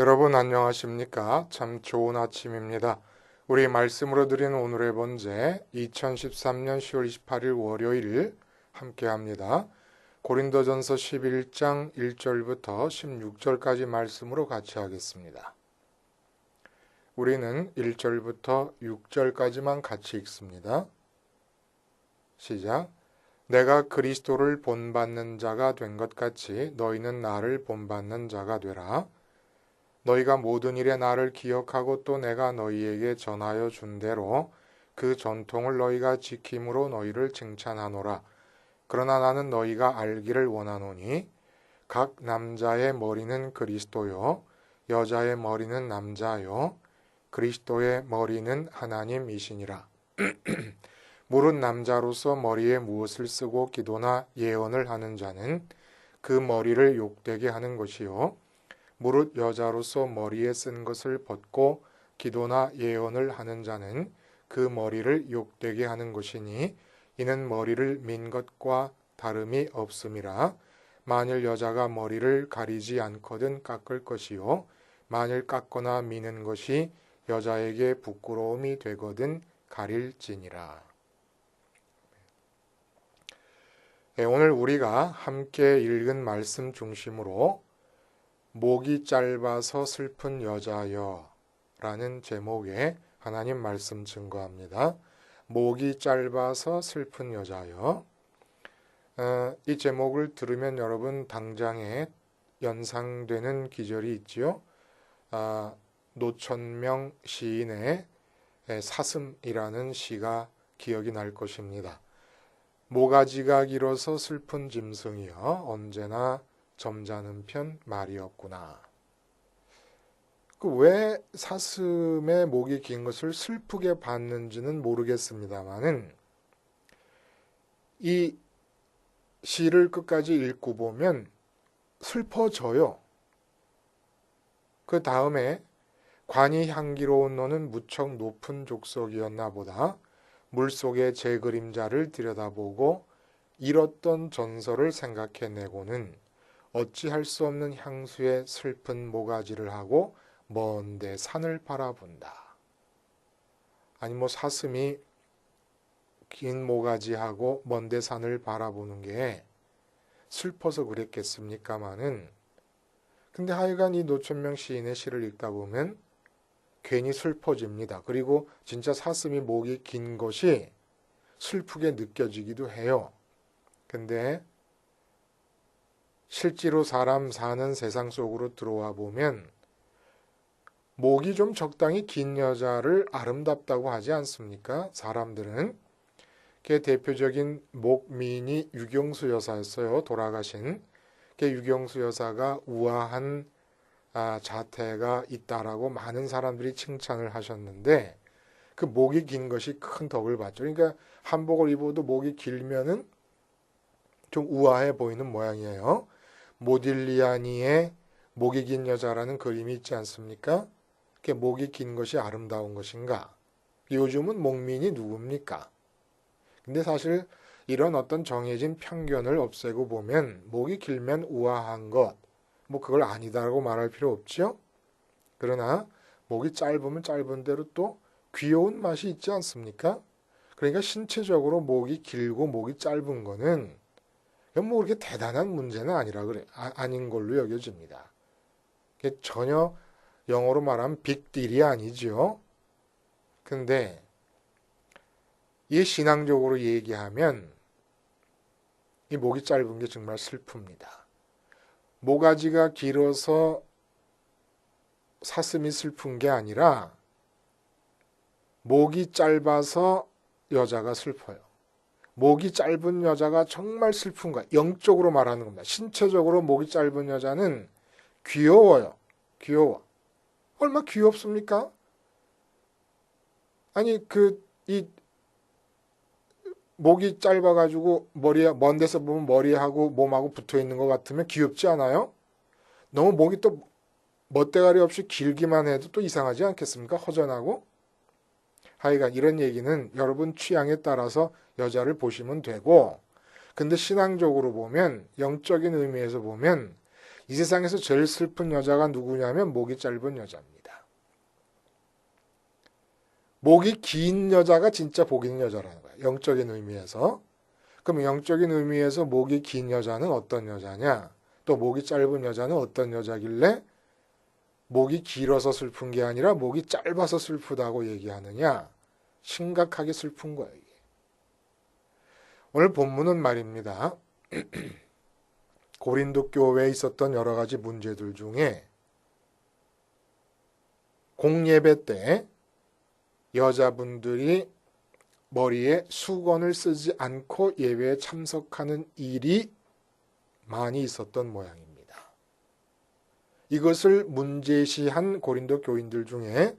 여러분 안녕하십니까? 참 좋은 아침입니다. 우리 말씀으로 드리는 오늘의 번제 2013년 10월 28일 월요일 함께합니다. 고린도전서 11장 1절부터 16절까지 말씀으로 같이 하겠습니다. 우리는 1절부터 6절까지만 같이 읽습니다. 시작. 내가 그리스도를 본받는 자가 된 것 같이 너희는 나를 본받는 자가 되라. 너희가 모든 일에 나를 기억하고 또 내가 너희에게 전하여 준 대로 그 전통을 너희가 지킴으로 너희를 칭찬하노라. 그러나 나는 너희가 알기를 원하노니 각 남자의 머리는 그리스도요 여자의 머리는 남자요 그리스도의 머리는 하나님이시니라. 무릇 남자로서 머리에 무엇을 쓰고 기도나 예언을 하는 자는 그 머리를 욕되게 하는 것이요 무릇 여자로서 머리에 쓴 것을 벗고 기도나 예언을 하는 자는 그 머리를 욕되게 하는 것이니 이는 머리를 민 것과 다름이 없음이라. 만일 여자가 머리를 가리지 않거든 깎을 것이요 만일 깎거나 미는 것이 여자에게 부끄러움이 되거든 가릴지니라. 오늘 우리가 함께 읽은 말씀 중심으로 목이 짧아서 슬픈 여자여 라는 제목의 하나님 말씀 증거합니다. 목이 짧아서 슬픈 여자여. 이 제목을 들으면 여러분 당장에 연상되는 기절이 있지요. 노천명 시인의 사슴이라는 시가 기억이 날 것입니다. 모가지가 길어서 슬픈 짐승이여 언제나 점잖은 편 말이 없구나. 왜 사슴의 목이 긴 것을 슬프게 봤는지는 모르겠습니다만은 이 시를 끝까지 읽고 보면 슬퍼져요. 그 다음에 관이 향기로운 너는 무척 높은 족속이었나 보다. 물속의 제 그림자를 들여다보고 잃었던 전설을 생각해내고는 어찌할 수 없는 향수에 슬픈 모가지를 하고 먼데 산을 바라본다. 아니 사슴이 긴 모가지하고 먼데 산을 바라보는 게 슬퍼서 그랬겠습니까마는 근데 하여간 이 노천명 시인의 시를 읽다 보면 괜히 슬퍼집니다. 그리고 진짜 사슴이 목이 긴 것이 슬프게 느껴지기도 해요. 근데 실제로 사람 사는 세상 속으로 들어와 보면 목이 좀 적당히 긴 여자를 아름답다고 하지 않습니까? 사람들은. 그 대표적인 목미인이 유경수 여사였어요. 돌아가신. 그 유경수 여사가 우아한 자태가 있다라고 많은 사람들이 칭찬을 하셨는데 그 목이 긴 것이 큰 덕을 봤죠. 그러니까 한복을 입어도 목이 길면은 좀 우아해 보이는 모양이에요. 모딜리아니의 목이 긴 여자라는 그림이 있지 않습니까? 그게 목이 긴 것이 아름다운 것인가? 요즘은 목민이 누굽니까? 근데 사실 이런 어떤 정해진 편견을 없애고 보면 목이 길면 우아한 것, 그걸 아니다라고 말할 필요 없죠? 그러나 목이 짧으면 짧은 대로 또 귀여운 맛이 있지 않습니까? 그러니까 신체적으로 목이 길고 목이 짧은 거는 그렇게 대단한 문제는 아닌 걸로 여겨집니다. 전혀 영어로 말하면 빅딜이 아니죠. 근데 이 신앙적으로 얘기하면 이 목이 짧은 게 정말 슬픕니다. 모가지가 길어서 사슴이 슬픈 게 아니라 목이 짧아서 여자가 슬퍼요. 목이 짧은 여자가 정말 슬픈 거야. 영적으로 말하는 겁니다. 신체적으로 목이 짧은 여자는 귀여워요. 귀여워. 얼마나 귀엽습니까? 아니 이 목이 짧아가지고 먼 데서 보면 머리하고 몸하고 붙어 있는 것 같으면 귀엽지 않아요? 너무 목이 또 멋대가리 없이 길기만 해도 또 이상하지 않겠습니까? 허전하고. 하여간 이런 얘기는 여러분 취향에 따라서 여자를 보시면 되고 근데 신앙적으로 보면 영적인 의미에서 보면 이 세상에서 제일 슬픈 여자가 누구냐면 목이 짧은 여자입니다. 목이 긴 여자가 진짜 복 있는 여자라는 거예요. 영적인 의미에서. 그럼 영적인 의미에서 목이 긴 여자는 어떤 여자냐? 또 목이 짧은 여자는 어떤 여자길래 목이 길어서 슬픈 게 아니라 목이 짧아서 슬프다고 얘기하느냐? 심각하게 슬픈 거예요. 이게. 오늘 본문은 말입니다. 고린도 교회에 있었던 여러 가지 문제들 중에 공예배 때 여자분들이 머리에 수건을 쓰지 않고 예배에 참석하는 일이 많이 있었던 모양입니다. 이것을 문제시한 고린도 교인들 중에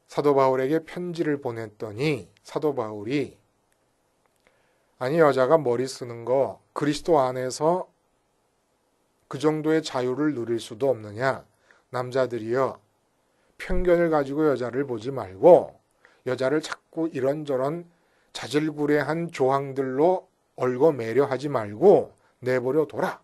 사도 바울에게 편지를 보냈더니 사도 바울이 아니 여자가 머리 쓰는 거 그리스도 안에서 그 정도의 자유를 누릴 수도 없느냐. 남자들이여 편견을 가지고 여자를 보지 말고 여자를 자꾸 이런저런 자질구레한 조항들로 얽어매려 하지 말고 내버려 둬라.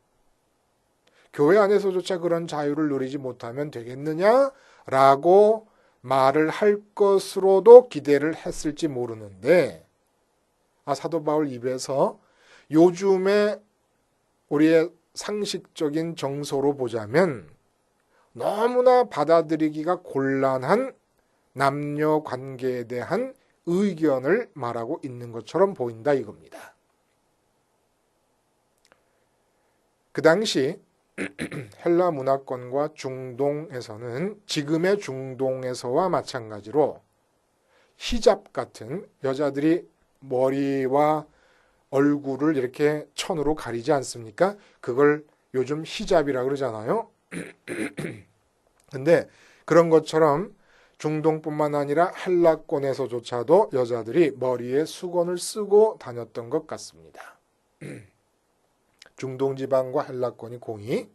교회 안에서조차 그런 자유를 누리지 못하면 되겠느냐라고 말을 할 것으로도 기대를 했을지 모르는데 사도 바울 입에서 요즘에 우리의 상식적인 정서로 보자면 너무나 받아들이기가 곤란한 남녀 관계에 대한 의견을 말하고 있는 것처럼 보인다 이겁니다. 그 당시 헬라 문화권과 중동에서는 지금의 중동에서와 마찬가지로 히잡 같은 여자들이 머리와 얼굴을 이렇게 천으로 가리지 않습니까? 그걸 요즘 히잡이라고 그러잖아요. 근데 그런 것처럼 중동뿐만 아니라 헬라권에서조차도 여자들이 머리에 수건을 쓰고 다녔던 것 같습니다. 중동 지방과 헬라권이 공이.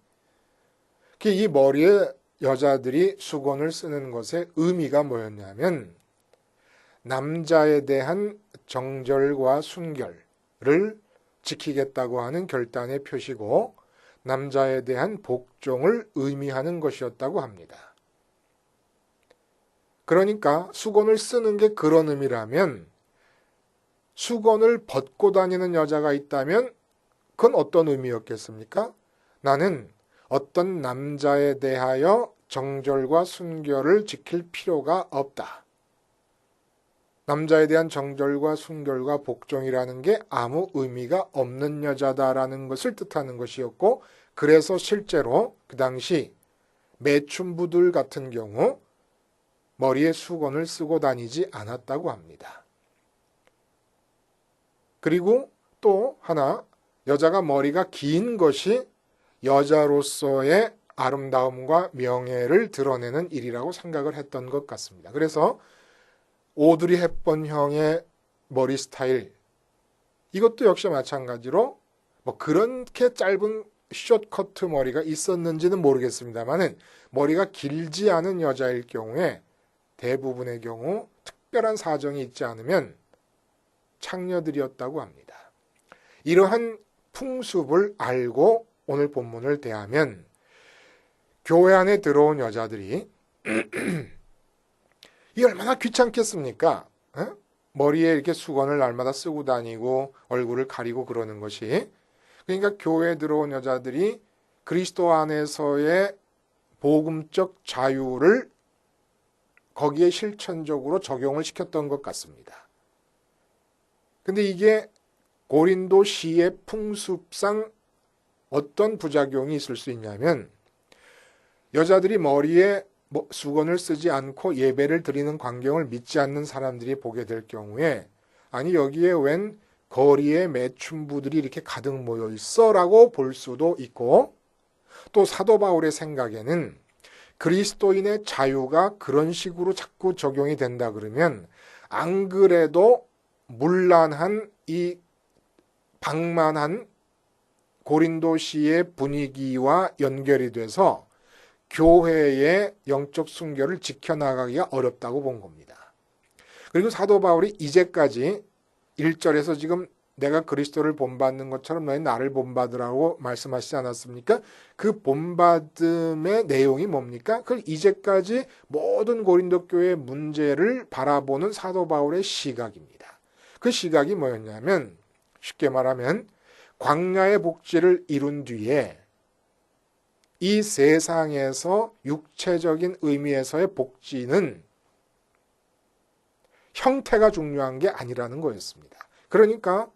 이 머리에 여자들이 수건을 쓰는 것의 의미가 뭐였냐면 남자에 대한 정절과 순결을 지키겠다고 하는 결단의 표시고 남자에 대한 복종을 의미하는 것이었다고 합니다. 그러니까 수건을 쓰는 게 그런 의미라면 수건을 벗고 다니는 여자가 있다면 그건 어떤 의미였겠습니까? 나는 어떤 남자에 대하여 정절과 순결을 지킬 필요가 없다. 남자에 대한 정절과 순결과 복종이라는 게 아무 의미가 없는 여자다라는 것을 뜻하는 것이었고 그래서 실제로 그 당시 매춘부들 같은 경우 머리에 수건을 쓰고 다니지 않았다고 합니다. 그리고 또 하나 여자가 머리가 긴 것이 여자로서의 아름다움과 명예를 드러내는 일이라고 생각을 했던 것 같습니다. 그래서 오드리 헵번형의 머리 스타일 이것도 역시 마찬가지로 그렇게 짧은 숏커트 머리가 있었는지는 모르겠습니다만은 머리가 길지 않은 여자일 경우에 대부분의 경우 특별한 사정이 있지 않으면 창녀들이었다고 합니다. 이러한 풍습을 알고 오늘 본문을 대하면 교회 안에 들어온 여자들이 이게 얼마나 귀찮겠습니까? 머리에 이렇게 수건을 날마다 쓰고 다니고 얼굴을 가리고 그러는 것이. 그러니까 교회에 들어온 여자들이 그리스도 안에서의 복음적 자유를 거기에 실천적으로 적용을 시켰던 것 같습니다. 근데 이게 고린도시의 풍습상 어떤 부작용이 있을 수 있냐면 여자들이 머리에 수건을 쓰지 않고 예배를 드리는 광경을 믿지 않는 사람들이 보게 될 경우에 아니 여기에 웬 거리에 매춘부들이 이렇게 가득 모여 있어 라고 볼 수도 있고 또 사도 바울의 생각에는 그리스도인의 자유가 그런 식으로 자꾸 적용이 된다 그러면 안 그래도 문란한 이 방만한 고린도시의 분위기와 연결이 돼서 교회의 영적 순결을 지켜나가기가 어렵다고 본 겁니다. 그리고 사도 바울이 이제까지 1절에서 지금 내가 그리스도를 본받는 것처럼 너희 나를 본받으라고 말씀하시지 않았습니까? 그 본받음의 내용이 뭡니까? 그걸 이제까지 모든 고린도 교회의 문제를 바라보는 사도 바울의 시각입니다. 그 시각이 뭐였냐면 쉽게 말하면 광야의 복지를 이룬 뒤에 이 세상에서 육체적인 의미에서의 복지는 형태가 중요한 게 아니라는 거였습니다. 그러니까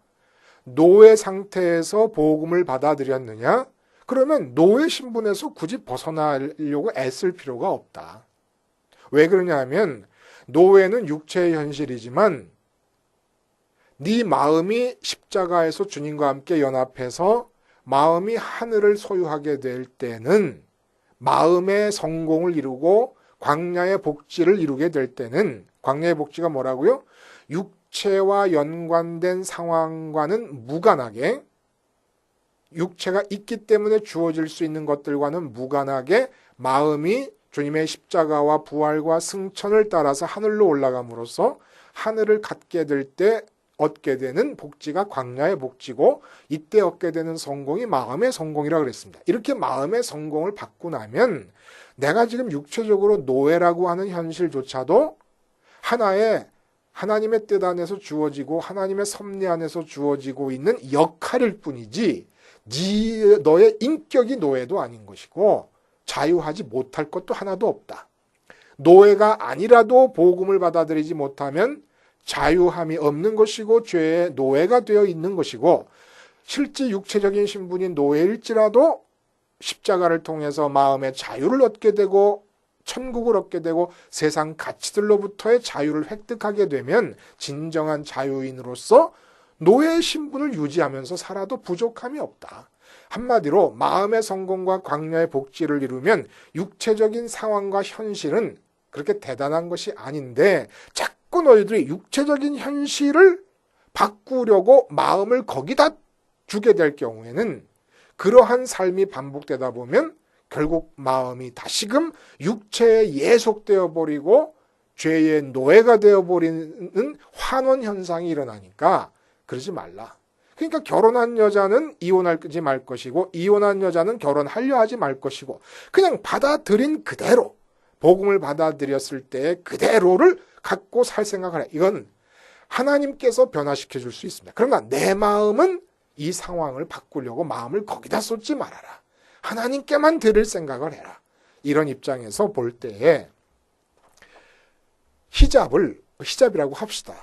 노예 상태에서 복음을 받아들였느냐? 그러면 노예 신분에서 굳이 벗어나려고 애쓸 필요가 없다. 왜 그러냐면 노예는 육체의 현실이지만 네 마음이 십자가에서 주님과 함께 연합해서 마음이 하늘을 소유하게 될 때는 마음의 성공을 이루고 광야의 복지를 이루게 될 때는 광야의 복지가 뭐라고요? 육체와 연관된 상황과는 무관하게 육체가 있기 때문에 주어질 수 있는 것들과는 무관하게 마음이 주님의 십자가와 부활과 승천을 따라서 하늘로 올라감으로써 하늘을 갖게 될 때 얻게 되는 복지가 광야의 복지고 이때 얻게 되는 성공이 마음의 성공이라고 그랬습니다. 이렇게 마음의 성공을 받고 나면 내가 지금 육체적으로 노예라고 하는 현실조차도 하나의 하나님의 뜻 안에서 주어지고 하나님의 섭리 안에서 주어지고 있는 역할일 뿐이지 너의 인격이 노예도 아닌 것이고 자유하지 못할 것도 하나도 없다. 노예가 아니라도 복음을 받아들이지 못하면 자유함이 없는 것이고 죄의 노예가 되어 있는 것이고 실제 육체적인 신분이 노예일지라도 십자가를 통해서 마음의 자유를 얻게 되고 천국을 얻게 되고 세상 가치들로부터의 자유를 획득하게 되면 진정한 자유인으로서 노예의 신분을 유지하면서 살아도 부족함이 없다. 한마디로 마음의 성공과 광야의 복지를 이루면 육체적인 상황과 현실은 그렇게 대단한 것이 아닌데 자꾸 너희들이 육체적인 현실을 바꾸려고 마음을 거기다 주게 될 경우에는 그러한 삶이 반복되다 보면 결국 마음이 다시금 육체에 예속되어 버리고 죄의 노예가 되어버리는 환원 현상이 일어나니까 그러지 말라. 그러니까 결혼한 여자는 이혼하지 말 것이고 이혼한 여자는 결혼하려 하지 말 것이고 그냥 받아들인 그대로 복음을 받아들였을 때 그대로를 갖고 살 생각을 해. 이건 하나님께서 변화시켜 줄 수 있습니다. 그러나 내 마음은 이 상황을 바꾸려고 마음을 거기다 쏟지 말아라. 하나님께만 드릴 생각을 해라. 이런 입장에서 볼 때에 히잡이라고 합시다.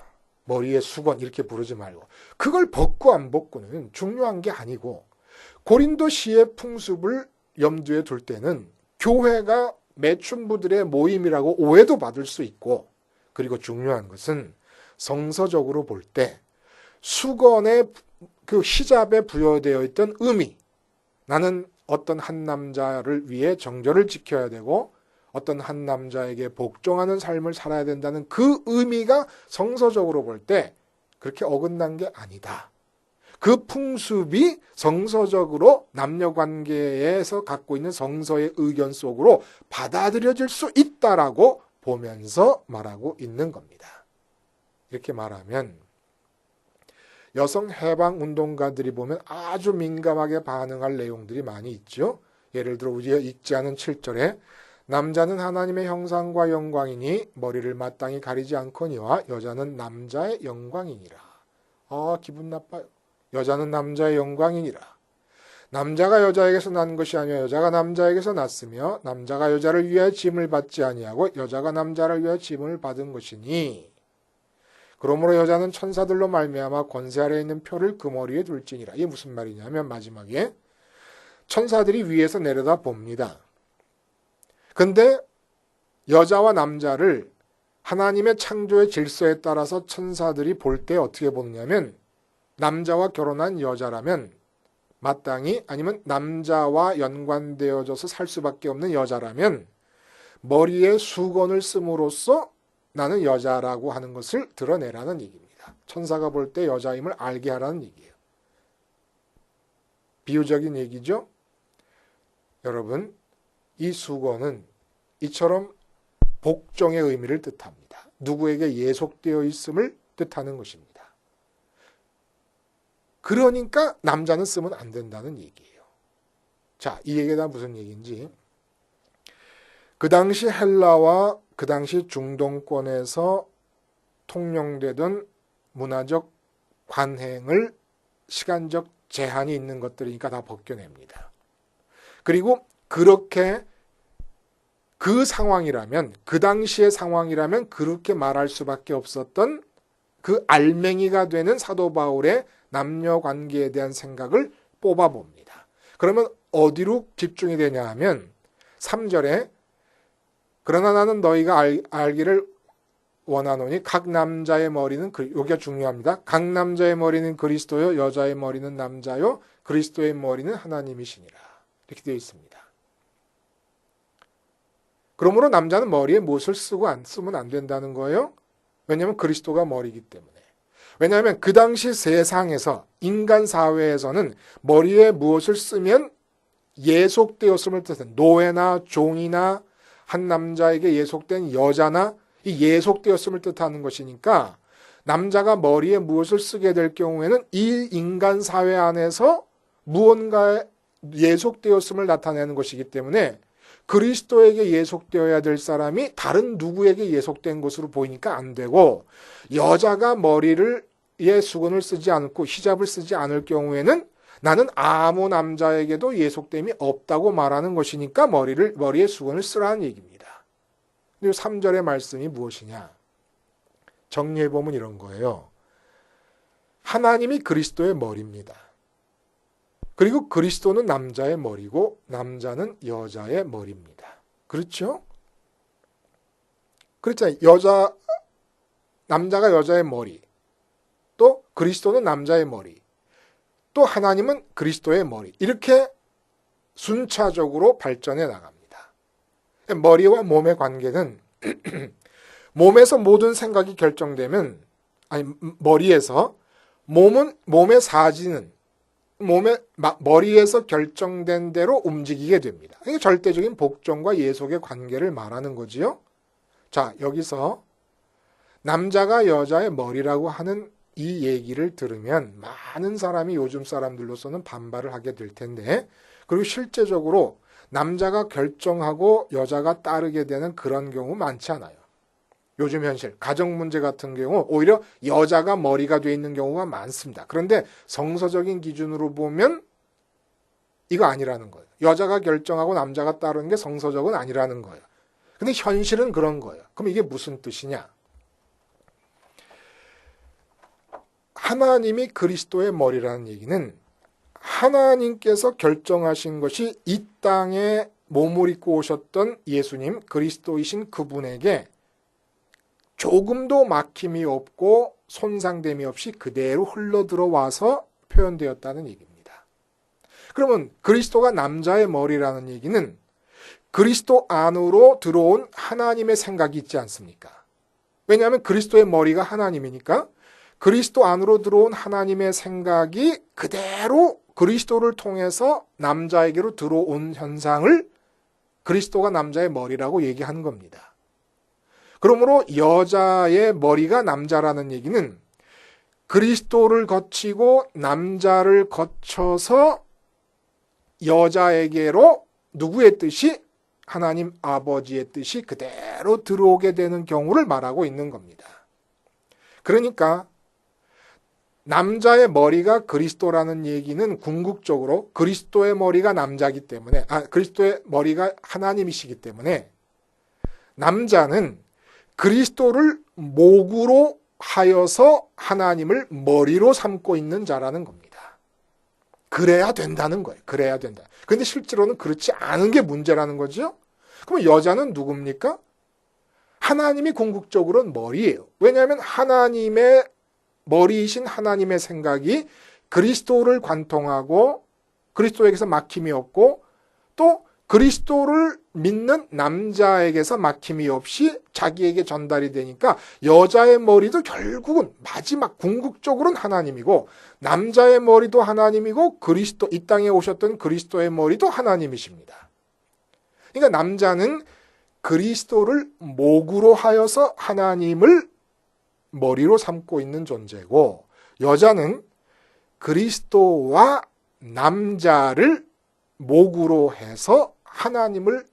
머리에 수건 이렇게 부르지 말고 그걸 벗고 안 벗고는 중요한 게 아니고 고린도시의 풍습을 염두에 둘 때는 교회가 매춘부들의 모임이라고 오해도 받을 수 있고 그리고 중요한 것은 성서적으로 볼 때 수건의 그 히잡에 부여되어 있던 의미 나는 어떤 한 남자를 위해 정절을 지켜야 되고 어떤 한 남자에게 복종하는 삶을 살아야 된다는 그 의미가 성서적으로 볼 때 그렇게 어긋난 게 아니다. 그 풍습이 성서적으로 남녀관계에서 갖고 있는 성서의 의견 속으로 받아들여질 수 있다라고 보면서 말하고 있는 겁니다. 이렇게 말하면 여성 해방 운동가들이 보면 아주 민감하게 반응할 내용들이 많이 있죠. 예를 들어 우리가 읽지 않은 7절에 남자는 하나님의 형상과 영광이니 머리를 마땅히 가리지 않거니와 여자는 남자의 영광이니라. 기분 나빠요. 여자는 남자의 영광이니라. 남자가 여자에게서 난 것이 아니라 여자가 남자에게서 났으며 남자가 여자를 위하여 짐을 받지 아니하고 여자가 남자를 위하여 짐을 받은 것이니 그러므로 여자는 천사들로 말미암아 권세 아래에 있는 표를 그 머리에 둘지니라. 이게 무슨 말이냐면 마지막에 천사들이 위에서 내려다 봅니다. 근데 여자와 남자를 하나님의 창조의 질서에 따라서 천사들이 볼 때 어떻게 보느냐면 남자와 결혼한 여자라면 마땅히 아니면 남자와 연관되어져서 살 수밖에 없는 여자라면 머리에 수건을 씀으로써 나는 여자라고 하는 것을 드러내라는 얘기입니다. 천사가 볼 때 여자임을 알게 하라는 얘기예요. 비유적인 얘기죠. 여러분, 이 수건은 이처럼 복종의 의미를 뜻합니다. 누구에게 예속되어 있음을 뜻하는 것입니다. 그러니까 남자는 쓰면 안 된다는 얘기예요. 자, 이 얘기가 무슨 얘기인지. 그 당시 헬라와 그 당시 중동권에서 통용되던 문화적 관행을 시간적 제한이 있는 것들이니까 다 벗겨냅니다. 그리고 그렇게 그 상황이라면, 그 당시의 상황이라면 그렇게 말할 수밖에 없었던 그 알맹이가 되는 사도 바울의 남녀 관계에 대한 생각을 뽑아봅니다. 그러면 어디로 집중이 되냐 하면 3절에 그러나 나는 너희가 알기를 원하노니 각 남자의 머리는 여기가 중요합니다. 각 남자의 머리는 그리스도요 여자의 머리는 남자요 그리스도의 머리는 하나님이시니라. 이렇게 되어 있습니다. 그러므로 남자는 머리에 무엇을 쓰면 안 된다는 거예요. 왜냐하면 그리스도가 머리이기 때문에. 왜냐하면 그 당시 세상에서 인간 사회에서는 머리에 무엇을 쓰면 예속되었음을 뜻하는 노예나 종이나 한 남자에게 예속된 여자나 이 예속되었음을 뜻하는 것이니까 남자가 머리에 무엇을 쓰게 될 경우에는 이 인간 사회 안에서 무언가에 예속되었음을 나타내는 것이기 때문에 그리스도에게 예속되어야 될 사람이 다른 누구에게 예속된 것으로 보이니까 안 되고 여자가 머리에 수건을 쓰지 않고 히잡을 쓰지 않을 경우에는 나는 아무 남자에게도 예속됨이 없다고 말하는 것이니까 머리에 수건을 쓰라는 얘기입니다. 그리고 3절의 말씀이 무엇이냐? 정리해보면 이런 거예요. 하나님이 그리스도의 머리입니다. 그리고 그리스도는 남자의 머리고 남자는 여자의 머리입니다. 그렇죠? 그렇잖아요. 남자가 여자의 머리, 또 그리스도는 남자의 머리, 또 하나님은 그리스도의 머리. 이렇게 순차적으로 발전해 나갑니다. 머리와 몸의 관계는 몸에서 모든 생각이 결정되면 머리에서 몸의 사지는 머리에서 결정된 대로 움직이게 됩니다. 이게 절대적인 복종과 예속의 관계를 말하는 거지요. 자, 여기서 남자가 여자의 머리라고 하는 이 얘기를 들으면 많은 사람이 요즘 사람들로서는 반발을 하게 될 텐데, 그리고 실제적으로 남자가 결정하고 여자가 따르게 되는 그런 경우 많지 않아요. 요즘 현실, 가정 문제 같은 경우 오히려 여자가 머리가 돼 있는 경우가 많습니다. 그런데 성서적인 기준으로 보면 이거 아니라는 거예요. 여자가 결정하고 남자가 따르는 게 성서적은 아니라는 거예요. 근데 현실은 그런 거예요. 그럼 이게 무슨 뜻이냐? 하나님이 그리스도의 머리라는 얘기는 하나님께서 결정하신 것이 이 땅에 몸을 입고 오셨던 예수님, 그리스도이신 그분에게 조금도 막힘이 없고 손상됨이 없이 그대로 흘러들어와서 표현되었다는 얘기입니다. 그러면 그리스도가 남자의 머리라는 얘기는 그리스도 안으로 들어온 하나님의 생각이 있지 않습니까? 왜냐하면 그리스도의 머리가 하나님이니까 그리스도 안으로 들어온 하나님의 생각이 그대로 그리스도를 통해서 남자에게로 들어온 현상을 그리스도가 남자의 머리라고 얘기하는 겁니다. 그러므로 여자의 머리가 남자라는 얘기는 그리스도를 거치고 남자를 거쳐서 여자에게로 누구의 뜻이? 하나님 아버지의 뜻이 그대로 들어오게 되는 경우를 말하고 있는 겁니다. 그러니까 남자의 머리가 그리스도라는 얘기는 궁극적으로 그리스도의 머리가 남자이기 때문에, 그리스도의 머리가 하나님이시기 때문에 남자는 그리스도를 목으로 하여서 하나님을 머리로 삼고 있는 자라는 겁니다. 그래야 된다는 거예요. 그래야 된다. 그런데 실제로는 그렇지 않은 게 문제라는 거죠. 그럼 여자는 누굽니까? 하나님이 궁극적으로는 머리예요. 왜냐하면 하나님의 머리이신 하나님의 생각이 그리스도를 관통하고 그리스도에게서 막힘이 없고 또 그리스도를 믿는 남자에게서 막힘이 없이 자기에게 전달이 되니까 여자의 머리도 결국은 마지막 궁극적으로는 하나님이고 남자의 머리도 하나님이고 그리스도 이 땅에 오셨던 그리스도의 머리도 하나님이십니다. 그러니까 남자는 그리스도를 목으로 하여서 하나님을 머리로 삼고 있는 존재고 여자는 그리스도와 남자를 목으로 해서 하나님을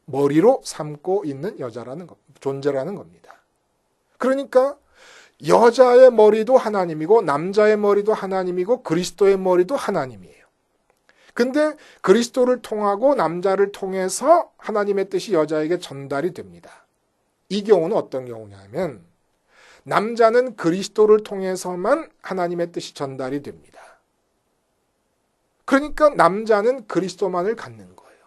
머리로 삼고 있는 존재라는 겁니다. 그러니까 여자의 머리도 하나님이고 남자의 머리도 하나님이고 그리스도의 머리도 하나님이에요. 근데 그리스도를 통하고 남자를 통해서 하나님의 뜻이 여자에게 전달이 됩니다. 이 경우는 어떤 경우냐면 남자는 그리스도를 통해서만 하나님의 뜻이 전달이 됩니다. 그러니까 남자는 그리스도만을 갖는 거예요.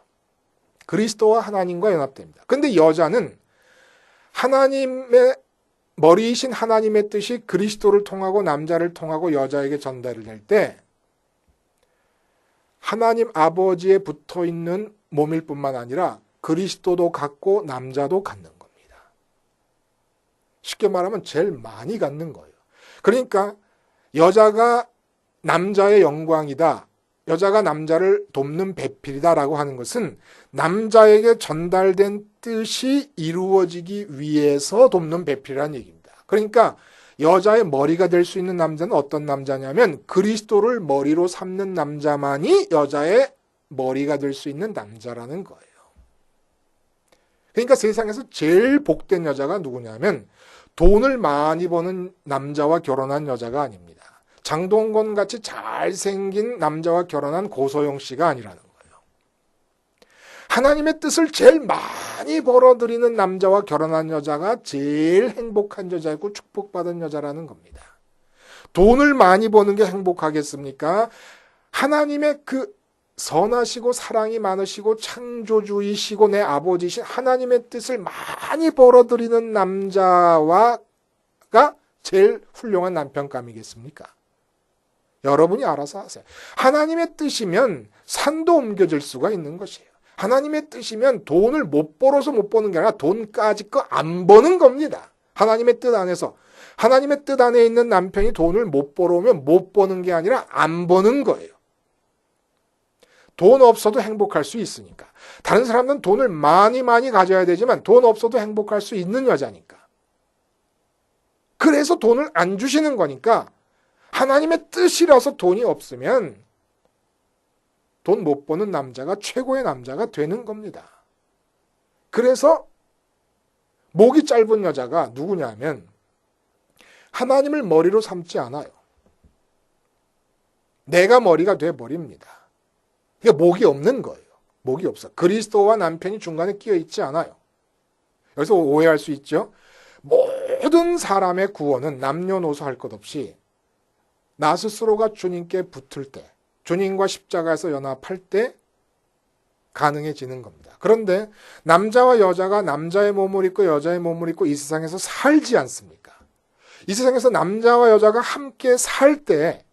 그리스도와 하나님과 연합됩니다. 근데 여자는 하나님의 머리이신 하나님의 뜻이 그리스도를 통하고 남자를 통하고 여자에게 전달이 될 때 하나님 아버지에 붙어있는 몸일 뿐만 아니라 그리스도도 갖고 남자도 갖는 겁니다. 쉽게 말하면 제일 많이 갖는 거예요. 그러니까 여자가 남자의 영광이다. 여자가 남자를 돕는 배필이다라고 하는 것은 남자에게 전달된 뜻이 이루어지기 위해서 돕는 배필이라는 얘기입니다. 그러니까 여자의 머리가 될 수 있는 남자는 어떤 남자냐면 그리스도를 머리로 삼는 남자만이 여자의 머리가 될 수 있는 남자라는 거예요. 그러니까 세상에서 제일 복된 여자가 누구냐면 돈을 많이 버는 남자와 결혼한 여자가 아닙니다. 장동건 같이 잘생긴 남자와 결혼한 고소영 씨가 아니라는 거예요. 하나님의 뜻을 제일 많이 벌어들이는 남자와 결혼한 여자가 제일 행복한 여자이고 축복받은 여자라는 겁니다. 돈을 많이 버는 게 행복하겠습니까? 하나님의 그 선하시고 사랑이 많으시고 창조주이시고 내 아버지이신 하나님의 뜻을 많이 벌어들이는 남자가 제일 훌륭한 남편감이겠습니까? 여러분이 알아서 하세요. 하나님의 뜻이면 산도 옮겨질 수가 있는 것이에요. 하나님의 뜻이면 돈을 못 벌어서 못 버는 게 아니라 돈까지 거 안 버는 겁니다. 하나님의 뜻 안에서. 하나님의 뜻 안에 있는 남편이 돈을 못 벌어오면 못 버는 게 아니라 안 버는 거예요. 돈 없어도 행복할 수 있으니까. 다른 사람은 돈을 많이 가져야 되지만 돈 없어도 행복할 수 있는 여자니까. 그래서 돈을 안 주시는 거니까 하나님의 뜻이라서 돈이 없으면 돈 못 버는 남자가 최고의 남자가 되는 겁니다. 그래서 목이 짧은 여자가 누구냐면 하나님을 머리로 삼지 않아요. 내가 머리가 돼버립니다. 그러니까 목이 없는 거예요. 목이 없어. 그리스도와 남편이 중간에 끼어 있지 않아요. 여기서 오해할 수 있죠. 모든 사람의 구원은 남녀노소 할 것 없이 나 스스로가 주님께 붙을 때, 주님과 십자가에서 연합할 때 가능해지는 겁니다. 그런데 남자와 여자가 남자의 몸을 입고 여자의 몸을 입고 이 세상에서 살지 않습니까? 이 세상에서 남자와 여자가 함께 살 때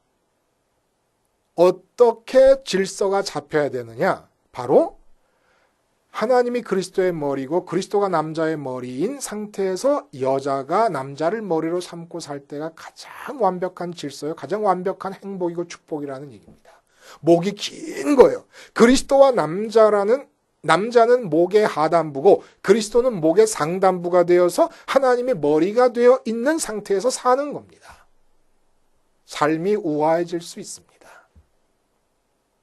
어떻게 질서가 잡혀야 되느냐? 바로 하나님이 그리스도의 머리고 그리스도가 남자의 머리인 상태에서 여자가 남자를 머리로 삼고 살 때가 가장 완벽한 질서요. 가장 완벽한 행복이고 축복이라는 얘기입니다. 목이 긴 거예요. 그리스도와 남자는 목의 하단부고 그리스도는 목의 상단부가 되어서 하나님의 머리가 되어 있는 상태에서 사는 겁니다. 삶이 우아해질 수 있습니다.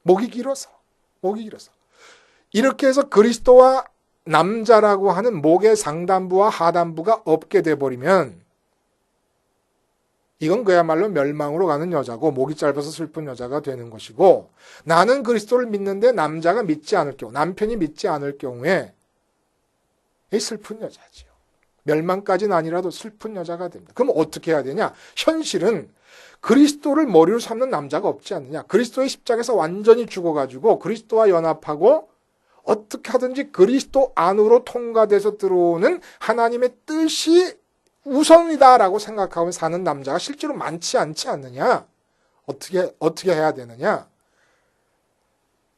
목이 길어서. 이렇게 해서 그리스도와 남자라고 하는 목의 상단부와 하단부가 없게 돼버리면 이건 그야말로 멸망으로 가는 여자고 목이 짧아서 슬픈 여자가 되는 것이고 나는 그리스도를 믿는데 남자가 믿지 않을 경우 남편이 믿지 않을 경우에 이 슬픈 여자지요. 멸망까지는 아니라도 슬픈 여자가 됩니다. 그럼 어떻게 해야 되냐? 현실은 그리스도를 머리로 삼는 남자가 없지 않느냐? 그리스도의 십자가에서 완전히 죽어가지고 그리스도와 연합하고 어떻게 하든지 그리스도 안으로 통과돼서 들어오는 하나님의 뜻이 우선이다라고 생각하고 사는 남자가 실제로 많지 않지 않느냐? 어떻게 해야 되느냐?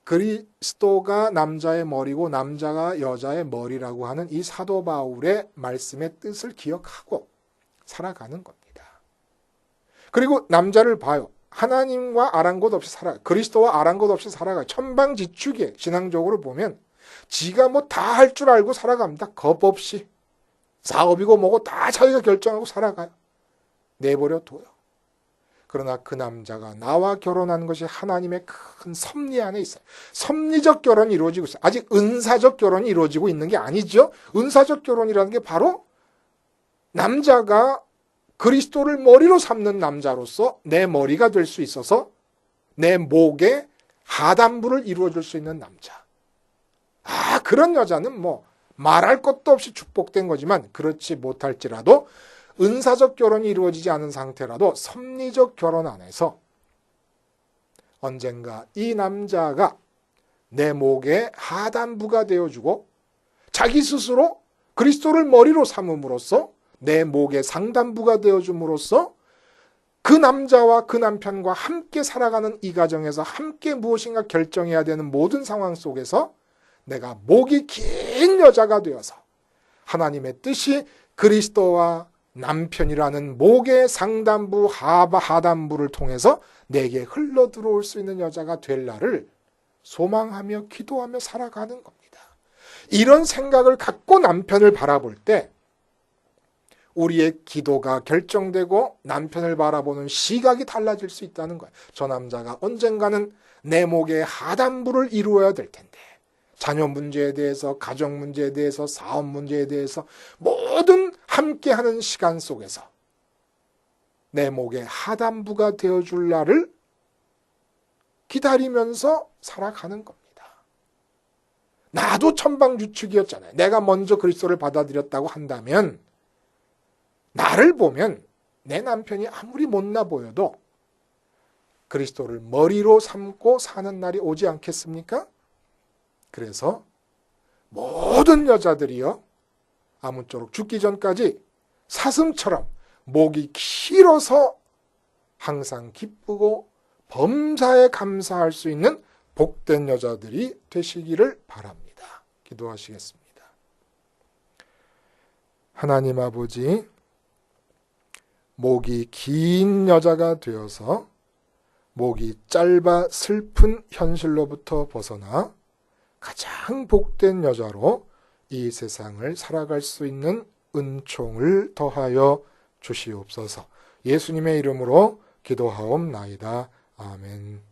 그리스도가 남자의 머리고 남자가 여자의 머리라고 하는 이 사도 바울의 말씀의 뜻을 기억하고 살아가는 겁니다. 그리고 남자를 봐요. 하나님과 아랑곳 없이 살아가요. 그리스도와 아랑곳 없이 살아가요. 천방지축이에요. 신앙적으로 보면 지가 뭐 다 할 줄 알고 살아갑니다. 겁 없이. 사업이고 뭐고 다 자기가 결정하고 살아가요. 내버려 둬요. 그러나 그 남자가 나와 결혼한 것이 하나님의 큰 섭리 안에 있어요. 섭리적 결혼이 이루어지고 있어요. 아직 은사적 결혼이 이루어지고 있는 게 아니죠. 은사적 결혼이라는 게 바로 남자가 그리스도를 머리로 삼는 남자로서 내 머리가 될 수 있어서 내 목에 하단부를 이루어줄 수 있는 남자. 그런 여자는 뭐 말할 것도 없이 축복된 거지만 그렇지 못할지라도 은사적 결혼이 이루어지지 않은 상태라도 섭리적 결혼 안에서 언젠가 이 남자가 내 목에 하단부가 되어주고 자기 스스로 그리스도를 머리로 삼음으로써 내 목의 상단부가 되어줌으로써 그 남자와 그 남편과 함께 살아가는 이 가정에서 함께 무엇인가 결정해야 되는 모든 상황 속에서 내가 목이 긴 여자가 되어서 하나님의 뜻이 그리스도와 남편이라는 목의 상단부, 하단부를 통해서 내게 흘러 들어올 수 있는 여자가 될 날을 소망하며 기도하며 살아가는 겁니다. 이런 생각을 갖고 남편을 바라볼 때 우리의 기도가 결정되고 남편을 바라보는 시각이 달라질 수 있다는 거예요. 저 남자가 언젠가는 내 목의 하단부를 이루어야 될 텐데 자녀 문제에 대해서, 가정 문제에 대해서, 사업 문제에 대해서 모든 함께하는 시간 속에서 내 목의 하단부가 되어줄 날을 기다리면서 살아가는 겁니다. 나도 천방지축이었잖아요. 내가 먼저 그리스도를 받아들였다고 한다면 나를 보면 내 남편이 아무리 못나 보여도 그리스도를 머리로 삼고 사는 날이 오지 않겠습니까? 그래서 모든 여자들이요, 아무쪼록 죽기 전까지 사슴처럼 목이 길어서 항상 기쁘고 범사에 감사할 수 있는 복된 여자들이 되시기를 바랍니다. 기도하시겠습니다. 하나님 아버지, 목이 긴 여자가 되어서 목이 짧아 슬픈 현실로부터 벗어나 가장 복된 여자로 이 세상을 살아갈 수 있는 은총을 더하여 주시옵소서. 예수님의 이름으로 기도하옵나이다. 아멘.